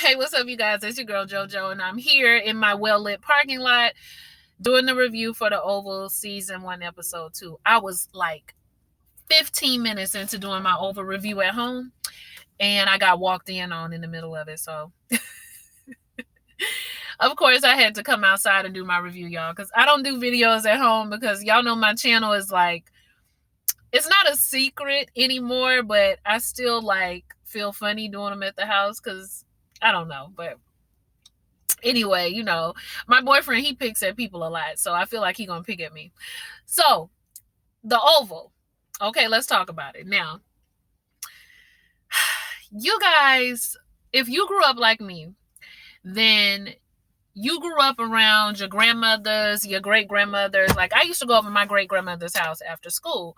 Hey, what's up, you guys? It's your girl JoJo, and I'm here in my well-lit parking lot doing the review for the Oval Season 1, Episode 2. I was like 15 minutes into doing my Oval review at home, and I got walked in on in the middle of it. So, of course, I had to come outside and do my review, y'all, because I don't do videos at home because y'all know my channel is like, it's not a secret anymore, but I still like feel funny doing them at the house because I don't know, but anyway, my boyfriend, he picks at people a lot, so I feel like he's gonna pick at me. So the Oval, okay, let's talk about it now. You guys, if you grew up like me, then you grew up around your grandmothers, your great grandmothers. Like, I used to go over to my great grandmother's house after school,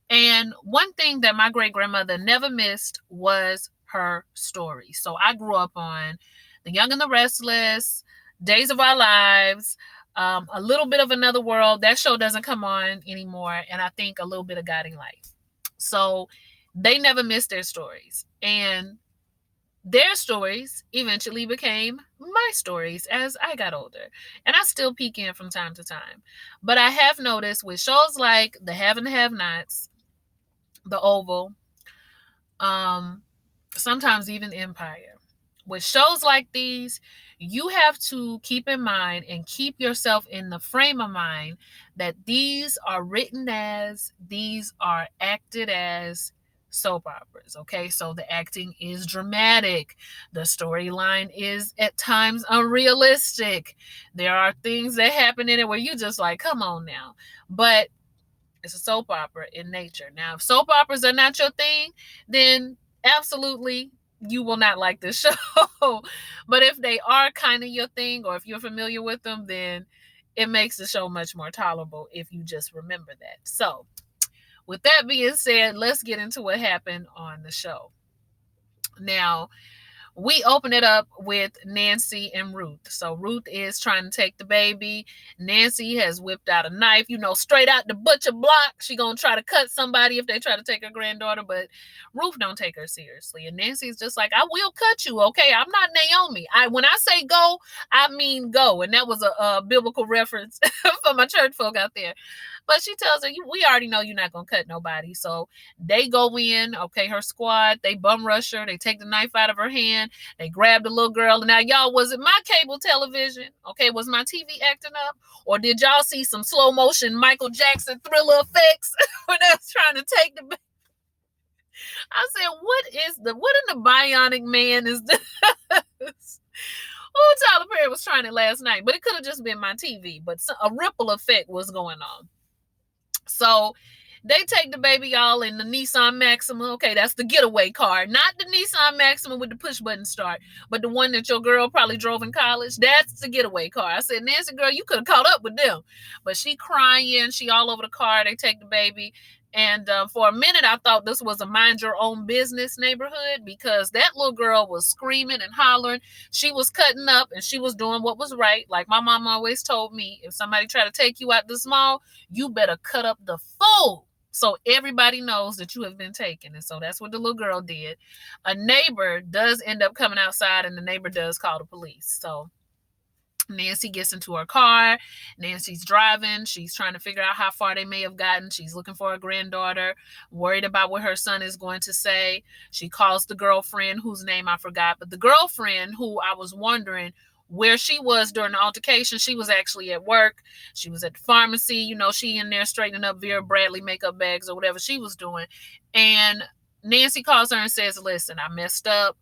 and one thing that my great grandmother never missed was her stories. So I grew up on The Young and the Restless, Days of Our Lives, a little bit of Another World. That show doesn't come on anymore. And I think a little bit of Guiding Light. So they never missed their stories. And their stories eventually became my stories as I got older. And I still peek in from time to time. But I have noticed with shows like The Have and the Have-Nots, The Oval, sometimes even Empire. With shows like these, you have to keep in mind and keep yourself in the frame of mind that these are written as, these are acted as soap operas, okay? So the acting is dramatic. The storyline is at times unrealistic. There are things that happen in it where you just like, come on now. But it's a soap opera in nature. Now, if soap operas are not your thing, then absolutely you will not like this show. But if they are kind of your thing, or if you're familiar with them, then it makes the show much more tolerable if you just remember that. So, with that being said, let's get into what happened on the show. Now, we open it up with Nancy and Ruth. So Ruth is trying to take the baby. Nancy has whipped out a knife, straight out the butcher block. She gonna try to cut somebody if they try to take her granddaughter, but Ruth don't take her seriously. And Nancy's just like, I will cut you, okay? I'm not Naomi. When I say go, I mean go. And that was a biblical reference for my church folk out there. But she tells her, we already know you're not going to cut nobody. So they go in, okay, her squad, they bum rush her. They take the knife out of her hand. They grab the little girl. Now, y'all, was it my cable television? Okay, was my TV acting up? Or did y'all see some slow motion Michael Jackson Thriller effects when they was trying to take the baby? I said, what in the bionic man is this? Oh, Tyler Perry was trying it last night, but it could have just been my TV. But a ripple effect was going on. So they take the baby, y'all, in the Nissan Maxima. Okay, that's the getaway car. Not the Nissan Maxima with the push button start, but the one that your girl probably drove in college. That's the getaway car. I said, Nancy, girl, you could have caught up with them. But she crying. She all over the car. They take the baby. And for a minute, I thought this was a mind your own business neighborhood because that little girl was screaming and hollering. She was cutting up and she was doing what was right. Like my mom always told me, if somebody try to take you out this mall, you better cut up the fool so everybody knows that you have been taken. And so that's what the little girl did. A neighbor does end up coming outside and the neighbor does call the police. So Nancy gets into her car. Nancy's driving. She's trying to figure out how far they may have gotten. She's looking for her granddaughter, worried about what her son is going to say. She calls the girlfriend, whose name I forgot, but the girlfriend who I was wondering where she was during the altercation, she was actually at work. She was at the pharmacy. She in there straightening up Vera Bradley makeup bags or whatever she was doing. And Nancy calls her and says, listen, I messed up.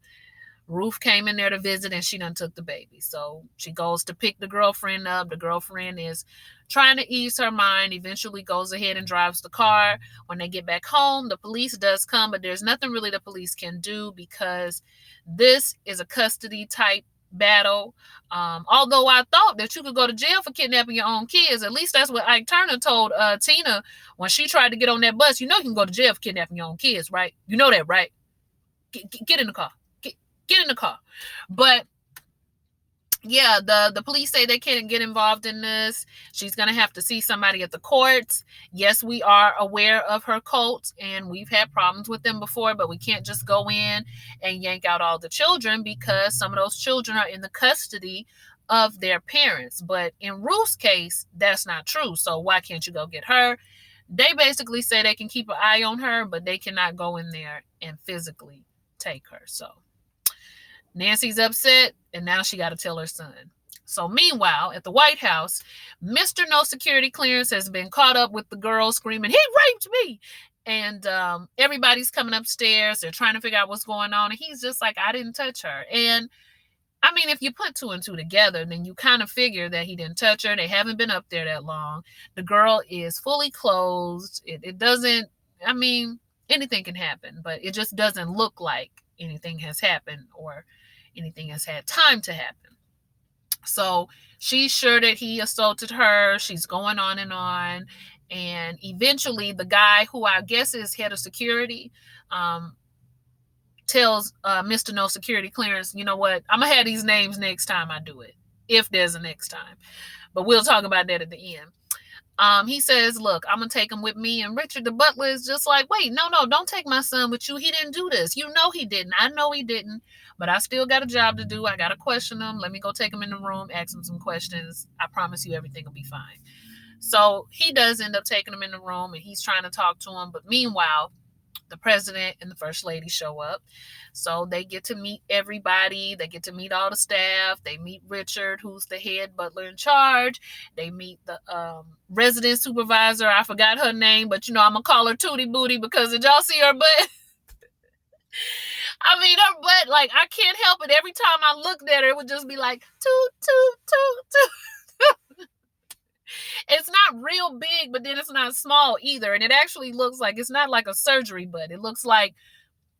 Ruth came in there to visit and she done took the baby. So she goes to pick the girlfriend up. The girlfriend is trying to ease her mind, eventually goes ahead and drives the car. When they get back home, the police does come, but there's nothing really the police can do because this is a custody type battle. Although I thought that you could go to jail for kidnapping your own kids. At least that's what Ike Turner told Tina when she tried to get on that bus. You can go to jail for kidnapping your own kids, right? You know that, right? Get in the car. Get in the car. But yeah, the police say they can't get involved in this. She's gonna have to see somebody at the courts. Yes, we are aware of her cult, and we've had problems with them before, but we can't just go in and yank out all the children because some of those children are in the custody of their parents. But in Ruth's case, that's not true. So why can't you go get her? They basically say they can keep an eye on her, but they cannot go in there and physically take her. So Nancy's upset, and now she got to tell her son. So meanwhile, at the White House, Mr. No Security Clearance has been caught up with the girl screaming, "He raped me!" And everybody's coming upstairs. They're trying to figure out what's going on. And he's just like, "I didn't touch her." And I mean, if you put two and two together, then you kind of figure that he didn't touch her. They haven't been up there that long. The girl is fully clothed. It doesn't, I mean, anything can happen, but it just doesn't look like anything has happened or anything has had time to happen. So she's sure that he assaulted her. She's going on and on. And eventually, the guy who I guess is head of security tells Mr. No Security Clearance, you know what? I'm going to have these names next time I do it, if there's a next time. But we'll talk about that at the end. He says, "Look, I'm going to take him with me." And Richard the butler is just like, "Wait, no, don't take my son with you. He didn't do this. You know he didn't. I know he didn't. But I still got a job to do. I got to question him. Let me go take him in the room, ask him some questions. I promise you everything will be fine." So he does end up taking him in the room, and he's trying to talk to him. But meanwhile, the president and the first lady show up. So they get to meet everybody. They get to meet all the staff. They meet Richard, who's the head butler in charge. They meet the resident supervisor. I forgot her name, but I'm going to call her Tootie Booty because did y'all see her butt? I mean, her butt, like, I can't help it. Every time I looked at her, it would just be like, toot, toot, toot, toot. It's not real big, but then it's not small either. And it actually looks like it's not like a surgery butt. It looks like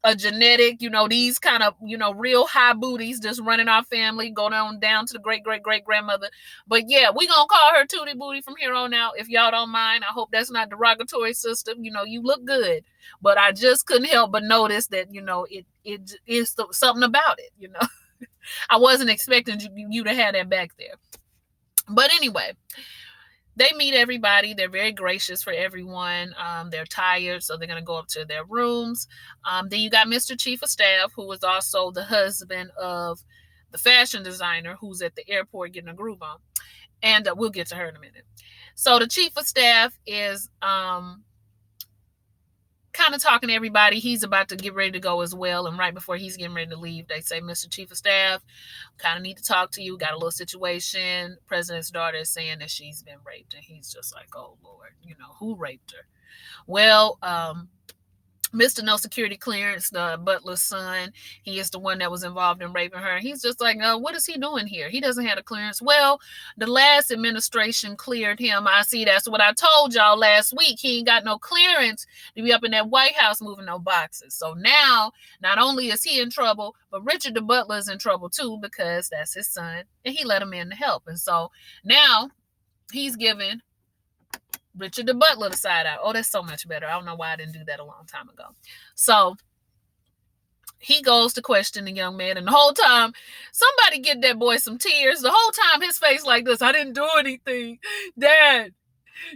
a genetic, these kind of, real high booties just running our family, going on down to the great grandmother. But yeah, we gonna call her Tootie Booty from here on out, if y'all don't mind. I hope that's not derogatory, sister. You look good, but I just couldn't help but notice that it is something about it. I wasn't expecting you to have that back there. But anyway, they meet everybody. They're very gracious for everyone. They're tired, so they're going to go up to their rooms. Then you got Mr. Chief of Staff, who was also the husband of the fashion designer who's at the airport getting a groove on. And we'll get to her in a minute. So the Chief of Staff is kind of talking to everybody. He's about to get ready to go as well. And right before he's getting ready to leave, they say, "Mr. Chief of Staff, kind of need to talk to you. Got a little situation. President's daughter is saying that she's been raped." And he's just like, "Oh, Lord, who raped her?" Well, Mr. No Security Clearance, the butler's son, he is the one that was involved in raping her. He's just like, "No, what is he doing here? He doesn't have a clearance." Well, the last administration cleared him. I see, that's what I told y'all last week. He ain't got no clearance to be up in that White House moving no boxes. So now, not only is he in trouble, but Richard the butler is in trouble too, because that's his son, and he let him in to help. And so now he's giving Richard the butler the side out. Oh, that's so much better. I don't know why I didn't do that a long time ago. So he goes to question the young man, and the whole time, somebody get that boy some tears. The whole time, his face like this: "I didn't do anything. Dad,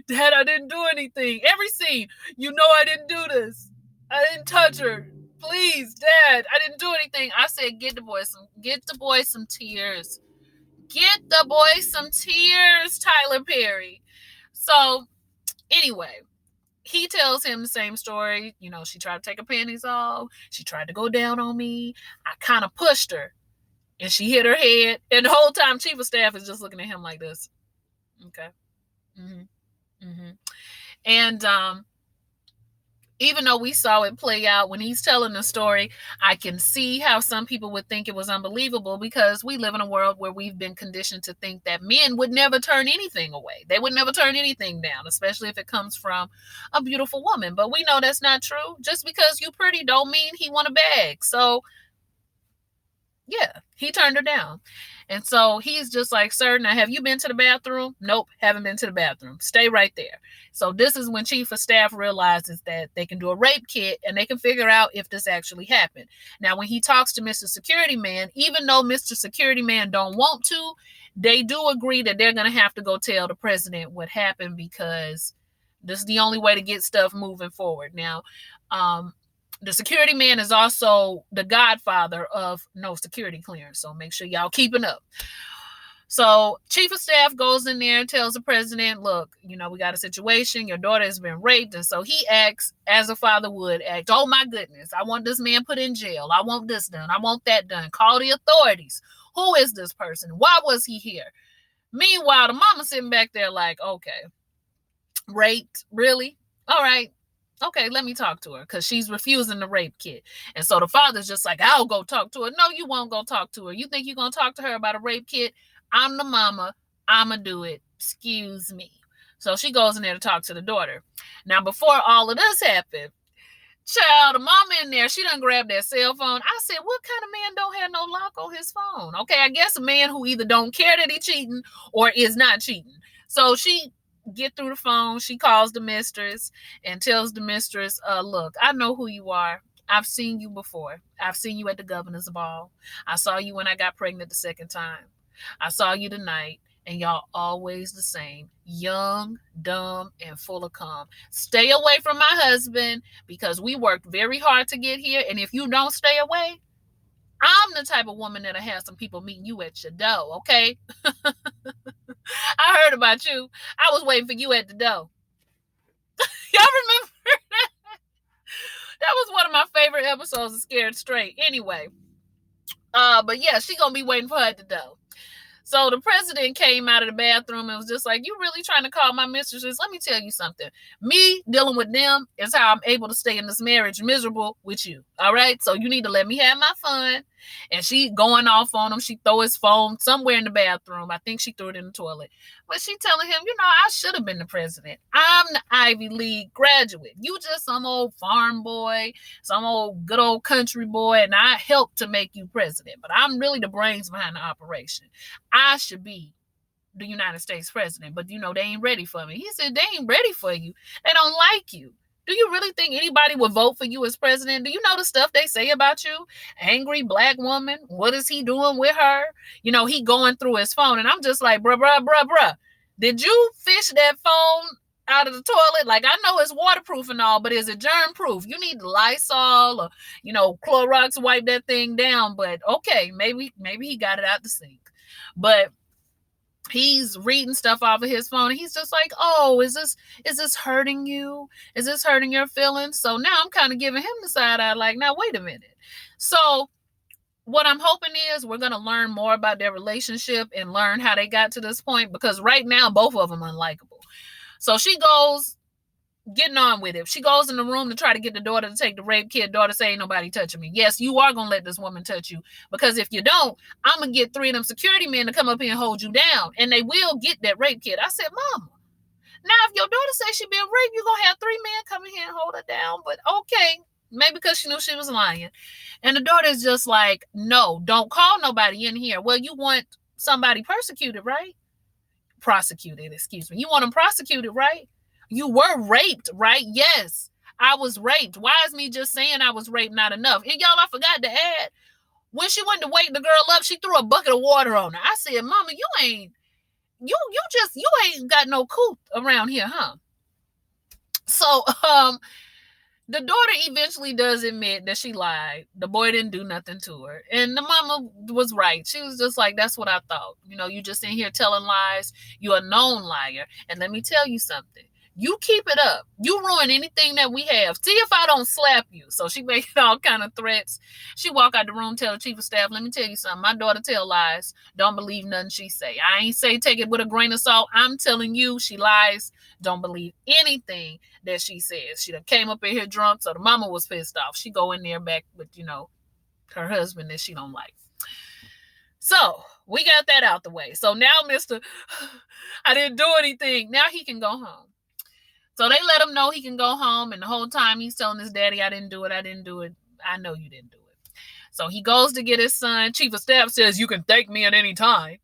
I didn't do anything. Every scene, I didn't do this. I didn't touch her. Please, Dad, I didn't do anything." I said, get the boy some tears. Get the boy some tears, Tyler Perry. So anyway, he tells him the same story. She tried to take her panties off. She tried to go down on me. I kind of pushed her, and she hit her head. And the whole time, Chief of Staff is just looking at him like this. Okay. Mm-hmm. Mm-hmm. And even though we saw it play out when he's telling the story, I can see how some people would think it was unbelievable, because we live in a world where we've been conditioned to think that men would never turn anything away. They would never turn anything down, especially if it comes from a beautiful woman. But we know that's not true. Just because you pretty don't mean he want a bag. So yeah, He turned her down. And so he's just like, sir, now have you been to the bathroom? Nope, haven't been to the bathroom. Stay right there. So this is when Chief of Staff realizes that they can do a rape kit and they can figure out if this actually happened. Now, when he talks to Mr. Security Man, even though Mr. Security Man don't want to, they do agree that they're going to have to go tell the president what happened because this is the only way to get stuff moving forward. Now, the security man is also the godfather of no security clearance. So make sure y'all keeping up. So Chief of Staff goes in there and tells the president, look, we got a situation. Your daughter has been raped. And so he acts as a father would act. Oh, my goodness. I want this man put in jail. I want this done. I want that done. Call the authorities. Who is this person? Why was he here? Meanwhile, the mama sitting back there like, okay, raped? Really? All right. Okay, let me talk to her because she's refusing the rape kit. And so the father's just like, I'll go talk to her. No, you won't go talk to her. You think you're going to talk to her about a rape kit? I'm the mama. I'm going to do it. Excuse me. So she goes in there to talk to the daughter. Now, before all of this happened, child, the mama in there, she done grabbed that cell phone. I said, what kind of man don't have no lock on his phone? Okay, I guess a man who either don't care that he cheating or is not cheating. So she get through the phone. She calls the mistress and tells the mistress, look, I know who you are. I've seen you before. I've seen you at the governor's ball. I saw you when I got pregnant the second time. I saw you tonight. And y'all always the same. Young, dumb, and full of cum. Stay away from my husband because we worked very hard to get here. And if you don't stay away, I'm the type of woman that'll have some people meeting you at your door, okay? I heard about you. I was waiting for you at the door. Y'all remember that? That was one of my favorite episodes of Scared Straight. Anyway, but yeah, she gonna be waiting for her at the door. So the president came out of the bathroom and was just like, you really trying to call my mistresses? Let me tell you something. Me dealing with them is how I'm able to stay in this marriage miserable with you. All right? So you need to let me have my fun. And she going off on him. She throw his phone somewhere in the bathroom. I think she threw it in the toilet. But she telling him, I should have been the president. I'm the Ivy League graduate. You just some old farm boy, some old good old country boy, and I helped to make you president. But I'm really the brains behind the operation. I should be the United States president, but they ain't ready for me. He said, they ain't ready for you. They don't like you. Do you really think anybody would vote for you as president? Do you know the stuff they say about you? Angry black woman. What is he doing with her? He going through his phone. And I'm just like, bruh. Did you fish that phone out of the toilet? Like, I know it's waterproof and all, but is it germ proof? You need Lysol or, Clorox to wipe that thing down. But okay, maybe he got it out the sink. But he's reading stuff off of his phone and he's just like, oh, is this hurting you? Is this hurting your feelings? So now I'm kind of giving him the side eye like, now wait a minute. So what I'm hoping is we're going to learn more about their relationship and learn how they got to this point, because right now both of them unlikable. So she goes getting on with it. She goes in the room to try to get the daughter to take the rape kit. Daughter say, ain't nobody touching me. Yes, you are going to let this woman touch you, because if you don't, I'm going to get 3 of them security men to come up here and hold you down, and they will get that rape kit. I said, Mama, now if your daughter says she been raped, you're going to have 3 men come in here and hold her down. But okay, maybe because she knew she was lying. And the daughter is just like, no, don't call nobody in here. Well, you want somebody persecuted, right? Prosecuted, excuse me. You want them prosecuted, right? You were raped, right? Yes, I was raped. Why is me just saying I was raped not enough? And y'all, I forgot to add, when she went to wake the girl up, she threw a bucket of water on her. I said, Mama, you ain't got no coop around here, huh? So, the daughter eventually does admit that she lied. The boy didn't do nothing to her. And the mama was right. She was just like, that's what I thought. You just in here telling lies. You're a known liar. And let me tell you something. You keep it up. You ruin anything that we have. See if I don't slap you. So she making all kind of threats. She walk out the room, tell the chief of staff, let me tell you something. My daughter tell lies. Don't believe nothing she say. I ain't say take it with a grain of salt. I'm telling you, she lies. Don't believe anything that she says. She done came up in here drunk, so the mama was pissed off. She go in there back with, her husband that she don't like. So we got that out the way. So now Mr. I didn't do anything. Now he can go home. So they let him know he can go home. And the whole time he's telling his daddy, I didn't do it. I know you didn't do it. So he goes to get his son. Chief of Staff says, "You can thank me at any time."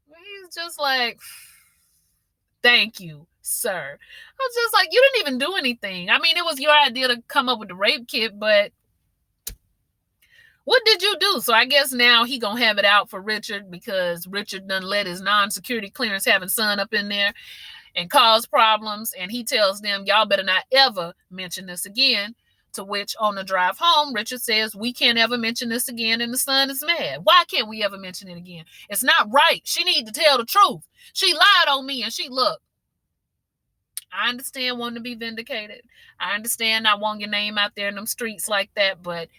He's just like, "Thank you, sir." I was just like, you didn't even do anything. I mean, it was your idea to come up with the rape kit, but what did you do? So I guess now he gonna have it out for Richard, because Richard done let his non-security clearance having son up in there and cause problems. And he tells them, y'all better not ever mention this again. To which, on the drive home, Richard says, we can't ever mention this again. And the son is mad. Why can't we ever mention it again? It's not right. She need to tell the truth. She lied on me. And look, I understand wanting to be vindicated. I understand not wanting your name out there in them streets like that. But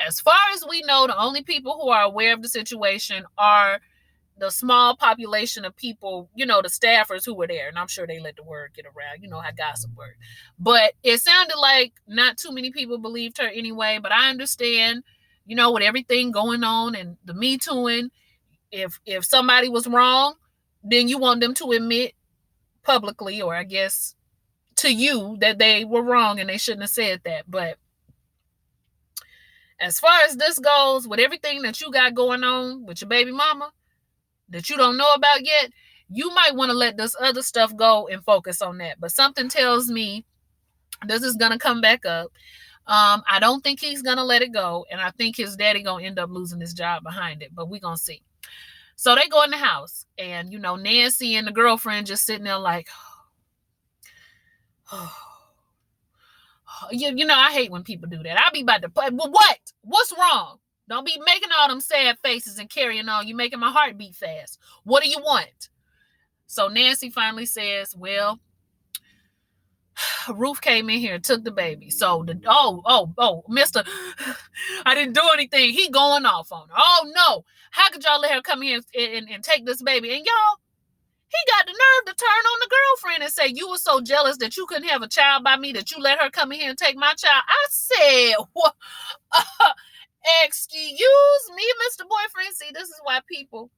as far as we know, the only people who are aware of the situation are the small population of people, the staffers who were there. And I'm sure they let the word get around. You know how gossip works. But it sounded like not too many people believed her anyway. But I understand, with everything going on and the Me Tooing, if somebody was wrong, then you want them to admit publicly, or I guess to you, that they were wrong and they shouldn't have said that. But as far as this goes, with everything that you got going on with your baby mama that you don't know about yet, you might want to let this other stuff go and focus on that. But something tells me this is going to come back up. I don't think he's going to let it go. And I think his daddy going to end up losing his job behind it. But we're going to see. So they go in the house. And, Nancy and the girlfriend just sitting there like, I hate when people do that. I'll be about to play. Well, what? What's wrong? Don't be making all them sad faces and carrying on. You're making my heart beat fast. What do you want? So Nancy finally says, well, Ruth came in here and took the baby. So Mr. I didn't do anything. He going off on her. Oh no. How could y'all let her come here and take this baby? And y'all, he got the nerve to turn on the girlfriend and say, you were so jealous that you couldn't have a child by me that you let her come in here and take my child. I said, what? Excuse me, Mr. Boyfriend. See, this is why people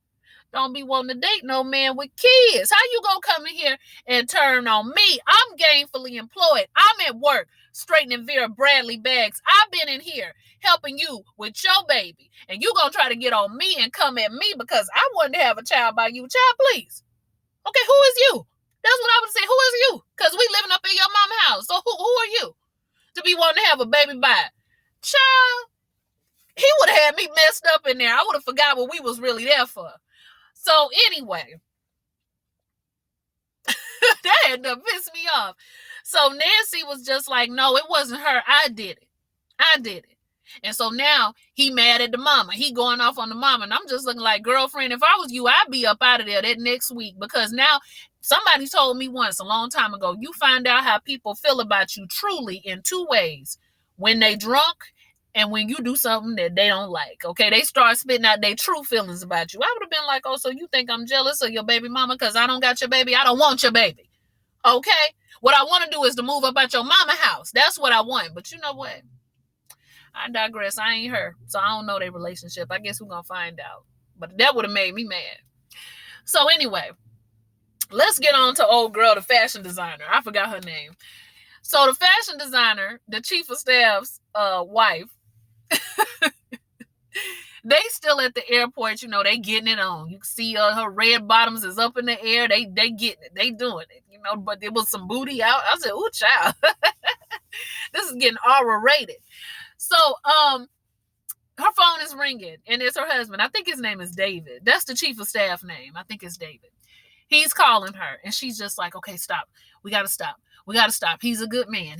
don't be wanting to date no man with kids. How you gonna come in here and turn on me? I'm gainfully employed. I'm at work straightening Vera Bradley bags. I've been in here helping you with your baby. And you gonna try to get on me and come at me because I wanted to have a child by you. Child, please. Okay, who is you? That's what I would say. Who is you? Because we living up in your mama's house. So who are you to be wanting to have a baby by? Child, he would have had me messed up in there. I would have forgot what we was really there for. So anyway, that ended up pissing me off. So Nancy was just like, no, it wasn't her. I did it. And so now he mad at the mama. He going off on the mama. And I'm just looking like, girlfriend, if I was you, I'd be up out of there that next week. Because now somebody told me once a long time ago, you find out how people feel about you truly in two ways. When they drunk and when you do something that they don't like. Okay, they start spitting out their true feelings about you. I would have been like, oh, so you think I'm jealous of your baby mama because I don't got your baby? I don't want your baby. Okay? What I want to do is to move up at your mama house. That's what I want. But you know what? I digress. I ain't her. So I don't know their relationship. I guess we're going to find out. But that would have made me mad. So anyway, let's get on to old girl, the fashion designer. I forgot her name. So the fashion designer, the chief of staff's wife, they still at the airport, they getting it on. You can see her red bottoms is up in the air. They getting it. They doing it, but there was some booty out. I said, ooh, child. This is getting R-rated. So, her phone is ringing and it's her husband. I think his name is David. That's the chief of staff name. I think it's David. He's calling her and she's just like, okay, stop. We got to stop. He's a good man.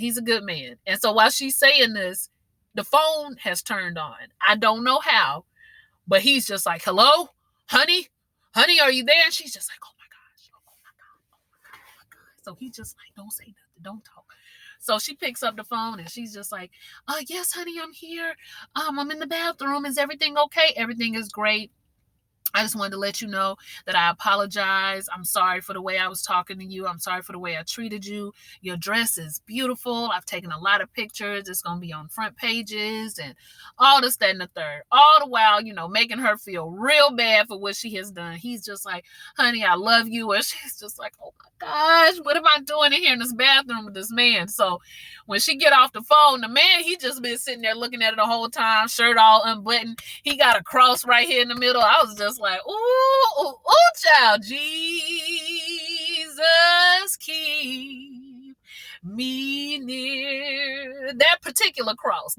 And so while she's saying this, the phone has turned on. I don't know how, but he's just like, hello, honey, are you there? And she's just like, oh my gosh. So he's just like, don't say nothing. Don't talk. So she picks up the phone and she's just like, yes, honey, I'm here. I'm in the bathroom. Is everything okay? Everything is great. I just wanted to let you know that I apologize. I'm sorry for the way I was talking to you. I'm sorry for the way I treated you. Your dress is beautiful. I've taken a lot of pictures. It's going to be on front pages and all this, that, and the third. All the while, making her feel real bad for what she has done. He's just like, honey, I love you. And she's just like, oh my gosh, what am I doing in here in this bathroom with this man? So when she get off the phone, the man, he just been sitting there looking at her the whole time, shirt all unbuttoned. He got a cross right here in the middle. I was just like, ooh, child, Jesus, keep me near. That particular cross,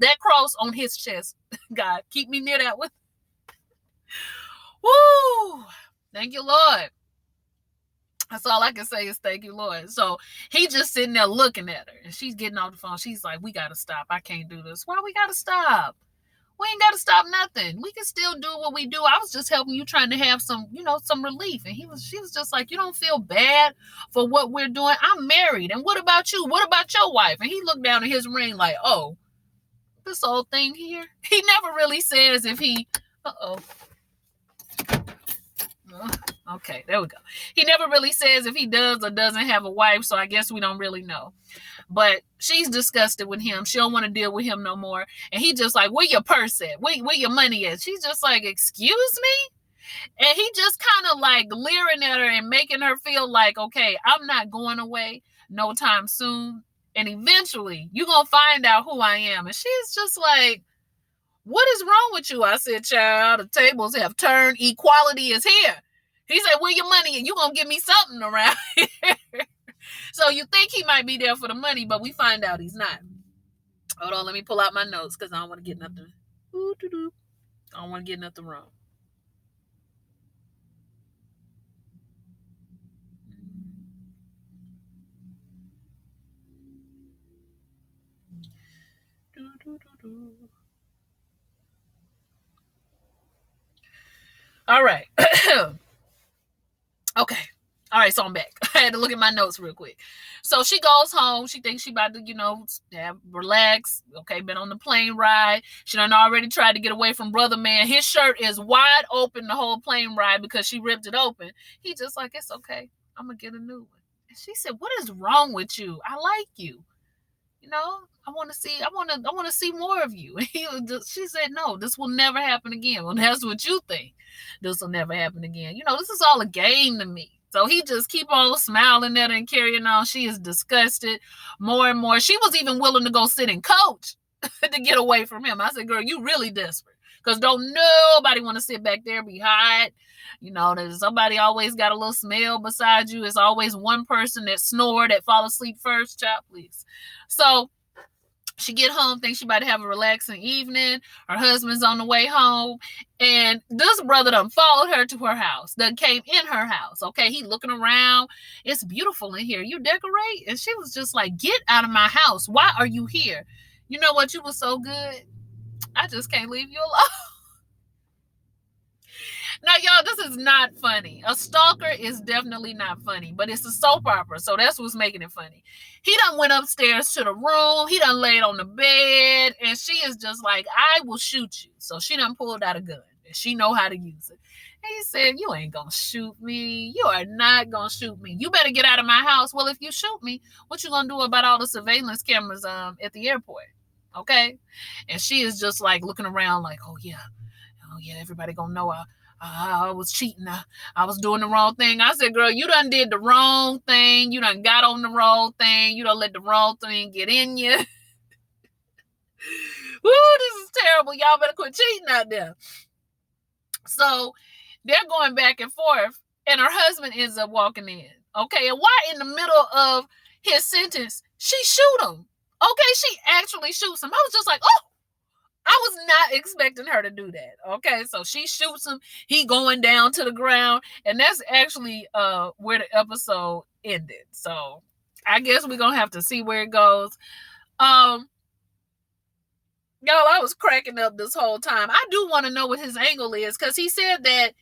on his chest, God, keep me near that one. Woo! Thank you, Lord. That's all I can say is thank you, Lord. So he just sitting there looking at her, and she's getting off the phone. She's like, we got to stop. I can't do this. Why we got to stop? We ain't got to stop nothing. We can still do what we do. I was just helping you, trying to have some, some relief. And she was just like, you don't feel bad for what we're doing? I'm married. And what about you? What about your wife? And he looked down at his ring like, oh, this old thing here. He never really says if he, okay, there we go. He never really says if he does or doesn't have a wife, so I guess we don't really know. But she's disgusted with him. She don't want to deal with him no more. And he just like, where your purse at? Where your money at? She's just like, excuse me? And he just kind of like leering at her and making her feel like, okay, I'm not going away no time soon. And eventually you're going to find out who I am. And she's just like, what is wrong with you? I said, child, the tables have turned. Equality is here. He said, where your money at? You going to give me something around here. So you think he might be there for the money, but we find out he's not. Hold on, let me pull out my notes because I don't want to get nothing. I don't want to get nothing wrong. All right. Okay. All right, so I'm back. I had to look at my notes real quick. So she goes home. She thinks she about to, relax. Okay, been on the plane ride. She done already tried to get away from brother man. His shirt is wide open the whole plane ride because she ripped it open. He just like, it's okay. I'm going to get a new one. And she said, what is wrong with you? I like you. I want to see more of you. She said, no, this will never happen again. Well, that's what you think. This will never happen again. This is all a game to me. So he just keep on smiling at her and carrying on. She is disgusted more and more. She was even willing to go sit and coach to get away from him. I said, girl, you really desperate. Because don't nobody want to sit back there, be hot. There's somebody always got a little smell beside you. It's always one person that snore, that fall asleep first. Child, please. So she get home, thinks she about to have a relaxing evening. Her husband's on the way home. And this brother done followed her to her house. Done came in her house. Okay, he looking around. It's beautiful in here. You decorate? And she was just like, get out of my house. Why are you here? You know what? You were so good. I just can't leave you alone. Now, y'all, this is not funny. A stalker is definitely not funny, but it's a soap opera, so that's what's making it funny. He done went upstairs to the room. He done laid on the bed, and she is just like, I will shoot you. So she done pulled out a gun, and she know how to use it. And he said, you ain't gonna shoot me. You are not gonna shoot me. You better get out of my house. Well, if you shoot me, what you gonna do about all the surveillance cameras at the airport? Okay? And she is just like looking around like, oh yeah, everybody gonna know I was cheating. I was doing the wrong thing. I said, girl, you done did the wrong thing. You done got on the wrong thing. You done let the wrong thing get in you. Woo, this is terrible. Y'all better quit cheating out there. So they're going back and forth, and her husband ends up walking in. Okay, and why in the middle of his sentence, she shoot him. Okay, she actually shoots him. I was just like, oh, I was not expecting her to do that. Okay, so she shoots him. He going down to the ground, and that's actually where the episode ended. So I guess we're gonna have to see where it goes. Y'all, I was cracking up this whole time. I do want to know what his angle is, because he said that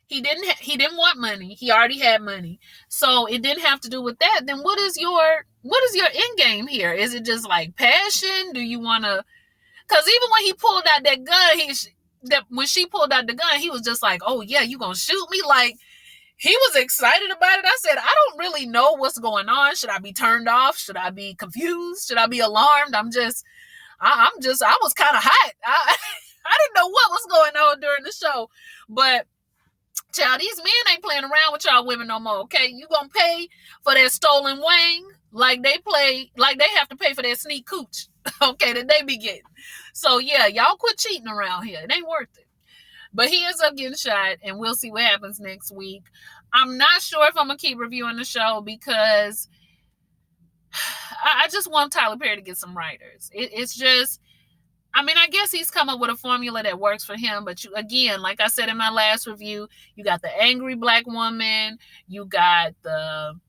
he didn't want money. He already had money, so it didn't have to do with that. Then what is your end game here? Is it just like passion? Do you want to? Because even when he pulled out that gun, that when she pulled out the gun, he was just like, "Oh yeah, you gonna shoot me?" Like, he was excited about it. I said, I don't really know what's going on. Should I be turned off? Should I be confused? Should I be alarmed? I was kind of hot. I didn't know what was going on during the show. But, child, these men ain't playing around with y'all women no more, okay? You gonna pay for that stolen wang like they have to pay for that sneak cooch, okay, that they be getting. So, yeah, y'all quit cheating around here. It ain't worth it. But he ends up getting shot, and we'll see what happens next week. I'm not sure if I'm going to keep reviewing the show because I just want Tyler Perry to get some writers. It's just, I mean, I guess he's come up with a formula that works for him. But you, again, like I said in my last review, you got the angry black woman. You got the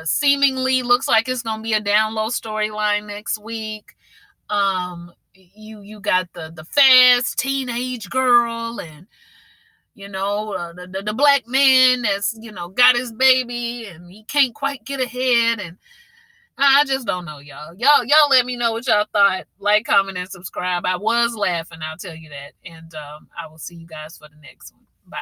seemingly looks like it's going to be a down low storyline next week. You got the fast teenage girl, and the black man that's got his baby and he can't quite get ahead, and I just don't know, y'all. Y'all let me know what y'all thought. Like, comment, and subscribe. I was laughing, I'll tell you that. And I will see you guys for the next one. Bye.